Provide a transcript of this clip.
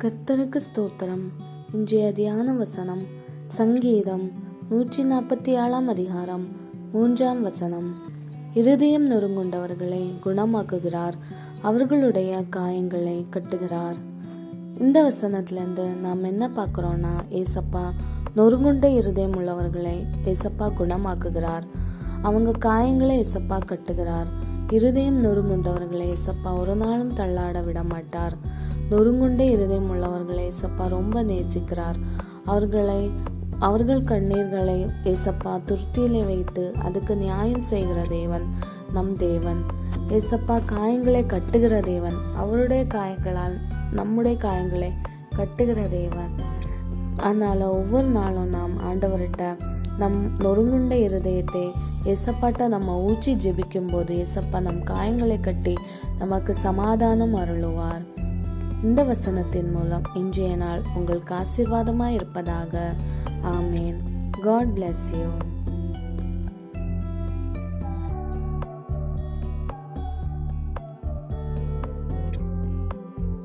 கர்த்தருக்கு ஸ்தோத்திரம். இன்றைய தியான வசனம் சங்கீதம் 147 அதிகாரம் 3 வசனம். இருதயம் நொறுங்குண்டவர்களை குணமாக்குகிறார், அவர்களுடைய காயங்களை கட்டுகிறார். இந்த வசனத்திலேருந்து நாம் என்ன பார்க்குறோன்னா, ஏசப்பா நொறுங்குண்ட இருதயம் உள்ளவர்களை ஏசப்பா குணமாக்குகிறார், அவங்க காயங்களை ஏசப்பா கட்டுகிறார். இருதயம் நொறுங்குண்டவர்களை ஏசப்பா ஒரு நாளும் தள்ளாட விட மாட்டார். நொறுங்குண்ட இருதயம் உள்ளவர்களை ஏசப்பா ரொம்ப நேசிக்கிறார். அவர்கள் கண்ணீர்களை ஏசப்பா துர்த்தியிலே வைத்து அதுக்கு நியாயம் செய்கிற தேவன் நம் தேவன். ஏசப்பா காயங்களை கட்டுகிற தேவன். அவருடைய காயங்களால் நம்முடைய காயங்களை கட்டுகிற தேவன். அதனால ஒவ்வொரு நாளும் நாம் ஆண்டவர்கிட்ட நம் நொறுங்குண்ட இருதயத்தை ஏசப்பாட்ட நம்ம ஊற்றி ஜெபிக்கும் போது ஏசப்பா நம் காயங்களை கட்டி நமக்கு சமாதானம் அருளுவார். இந்த வசனத்தின் மூலம் இன்றைய நாள் உங்களுக்கு ஆசீர்வாதமாய் இருப்பதாக. ஆமேன். God bless you.